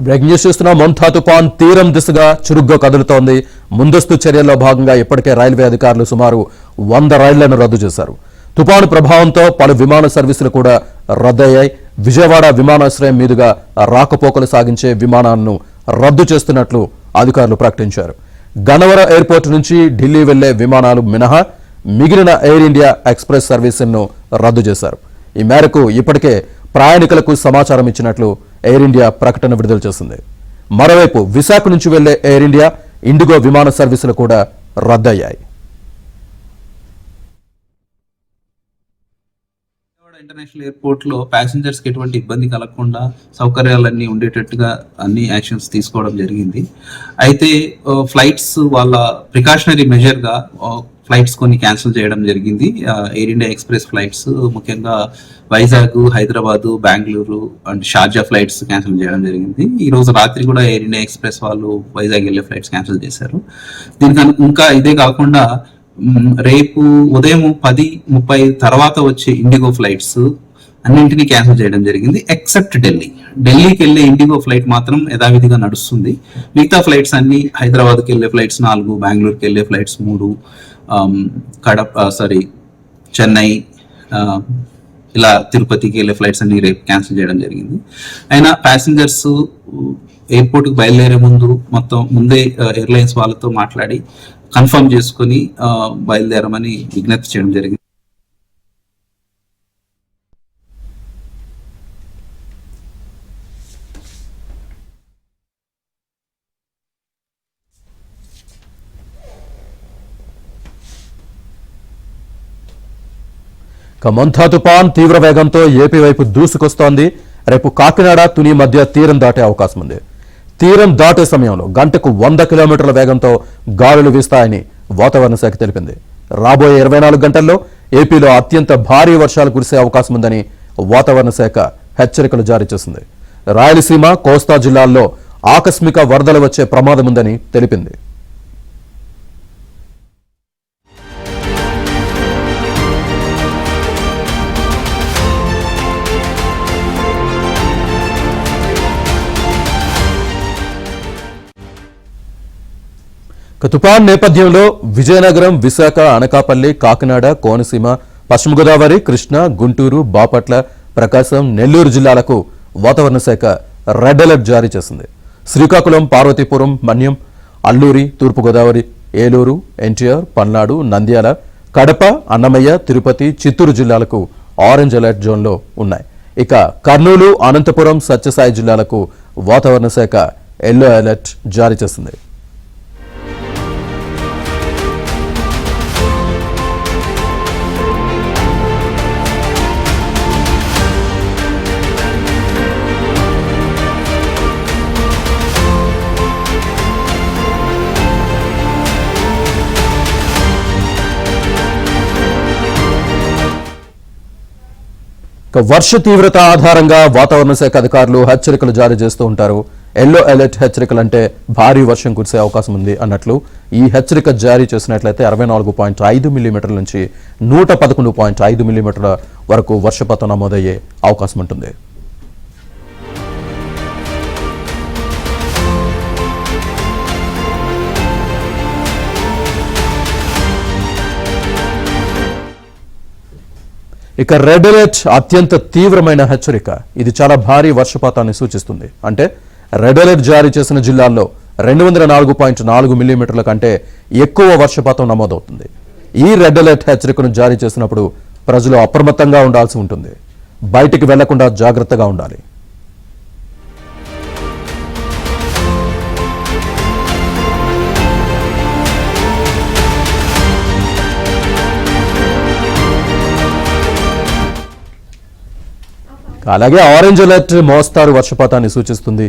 Breaking news చూస్తున్నాం. మొంతా తుపాన్ తీరం దిశగా చురుగ్గా కదులుతోంది. ముందస్తు చర్యల్లో భాగంగా ఇప్పటికే రైల్వే అధికారులు సుమారు 100 రైళ్లను రద్దు చేశారు. తుపాను ప్రభావంతో పలు విమాన సర్వీసులు కూడా రద్దయ్యాయి. విజయవాడ విమానాశ్రయం మీదుగా రాకపోకలు సాగించే విమానాలను రద్దు చేస్తున్నట్లు అధికారులు ప్రకటించారు. గన్నవరం ఎయిర్పోర్ట్ నుంచి ఢిల్లీ వెళ్లే విమానాలు మినహా మిగిలిన ఎయిర్ ఇండియా ఎక్స్ప్రెస్ సర్వీసులను రద్దు చేశారు. ఈ మేరకు ఇప్పటికే ప్రయాణికులకు సమాచారం ఇచ్చినట్లు ఎయిర్ ఇండియా ప్రకటన విడుదల చేసింది. మరోవైపు విశాఖ నుంచి వెళ్లే ఎయిర్ ఇండియా, ఇండిగో విమాన సర్వీసులు కూడా రద్దయ్యాయి. ఇంటర్నేషనల్ ఎయిర్పోర్ట్ లో ప్యాసింజర్స్ కి ఎటువంటి ఇబ్బంది కలగకుండా సౌకర్యాలన్నీ ఉండేటట్టుగా అన్ని యాక్షన్స్ తీసుకోవడం జరిగింది. అయితే ఫ్లైట్స్ వాళ్ళ ప్రికాషనరీ మెజర్ గా ఫ్లైట్స్ కొన్ని క్యాన్సిల్ చేయడం జరిగింది. ఎయిర్ ఇండియా ఎక్స్ప్రెస్ ఫ్లైట్స్ ముఖ్యంగా Vizag, Hyderabad, Bengaluru and Sharjah flights cancel చేయడం జరిగింది. ఈ రోజు రాత్రి కూడా ఎయిర్ ఇండియా ఎక్స్ప్రెస్ వాళ్ళు వైజాగ్ వెళ్ళే ఫ్లైట్స్ క్యాన్సిల్ చేశారు. దీనికన్నా ఇంకా ఇదే కాకుండా రేపు ఉదయం 10:30 తర్వాత వచ్చే ఇండిగో ఫ్లైట్స్ అన్నింటినీ క్యాన్సిల్ చేయడం జరిగింది, ఎక్సెప్ట్ ఢిల్లీకి వెళ్ళే ఇండిగో ఫ్లైట్ మాత్రం యథావిధిగా నడుస్తుంది. మిగతా ఫ్లైట్స్ అన్ని హైదరాబాద్కి వెళ్ళే ఫ్లైట్స్ 4, బెంగళూరుకి వెళ్ళే ఫ్లైట్స్ 3, చెన్నై, ఇలా తిరుపతికి వెళ్ళే ఫ్లైట్స్ అన్ని రేపు క్యాన్సిల్ చేయడం జరిగింది. అయినా ప్యాసింజర్స్ ఎయిర్పోర్ట్కి బయలుదేరే ముందే ఎయిర్లైన్స్ వాళ్ళతో మాట్లాడి కన్ఫర్మ్ చేసుకుని బయలుదేరమని విజ్ఞప్తి చేయడం జరిగింది. మొంతా తుపాన్ తీవ్ర వేగంతో ఏపీ వైపు దూసుకొస్తోంది. రేపు కాకినాడ, తుని మధ్య తీరం దాటే అవకాశం ఉంది. తీరం దాటే సమయంలో గంటకు 100 కిలోమీటర్ల వేగంతో గాలులు వీస్తాయని వాతావరణ శాఖ తెలిపింది. రాబోయే 24 గంటల్లో ఏపీలో అత్యంత భారీ వర్షాలు కురిసే అవకాశం ఉందని వాతావరణ శాఖ హెచ్చరికలు జారీ చేసింది. రాయలసీమ, కోస్తా జిల్లాల్లో ఆకస్మిక వరదలు వచ్చే ప్రమాదం ఉందని తెలిపింది. తుపాన్ నేపథ్యంలో విజయనగరం, విశాఖ, అనకాపల్లి, కాకినాడ, కోనసీమ, పశ్చిమ గోదావరి, కృష్ణా, గుంటూరు, బాపట్ల, ప్రకాశం, నెల్లూరు జిల్లాలకు వాతావరణ శాఖ రెడ్ అలర్ట్ జారీ చేసింది. శ్రీకాకుళం, పార్వతీపురం, మన్యం, అల్లూరి, తూర్పుగోదావరి, ఏలూరు, ఎన్టీఆర్, పల్నాడు, నంద్యాల, కడప, అన్నమయ్య, తిరుపతి, చిత్తూరు జిల్లాలకు ఆరెంజ్ అలర్ట్ జోన్లో ఉన్నాయి. ఇక కర్నూలు, అనంతపురం, సత్యసాయి జిల్లాలకు వాతావరణ శాఖ ఎల్లో అలర్ట్ జారీ చేసింది. వర్ష తీవ్రత ఆధారంగా వాతావరణ శాఖ అధికారులు హెచ్చరికలు జారీ చేస్తూ ఉంటారు. ఎల్లో అలర్ట్ హెచ్చరికలు అంటే భారీ వర్షం కురిసే అవకాశం ఉంది అన్నట్లు. ఈ హెచ్చరిక జారీ చేసినట్లయితే 64.5 మిల్లీమీటర్ల నుంచి 111.5 మిల్లీమీటర్ల వరకు వర్షపాతం నమోదయ్యే అవకాశం ఉంటుంది. ఇక రెడ్ అలర్ట్ అత్యంత తీవ్రమైన హెచ్చరిక. ఇది చాలా భారీ వర్షపాతాన్ని సూచిస్తుంది. అంటే రెడ్ అలర్ట్ జారీ చేసిన జిల్లాల్లో 204.4 మిల్లీమీటర్ల కంటే ఎక్కువ వర్షపాతం నమోదవుతుంది. ఈ రెడ్ అలర్ట్ హెచ్చరికను జారీ చేసినప్పుడు ప్రజలు అప్రమత్తంగా ఉండాల్సి ఉంటుంది. బయటికి వెళ్లకుండా జాగ్రత్తగా ఉండాలి. అలాగే ఆరెంజ్ అలర్ట్ మోస్తారు వర్షపాతాన్ని సూచిస్తుంది.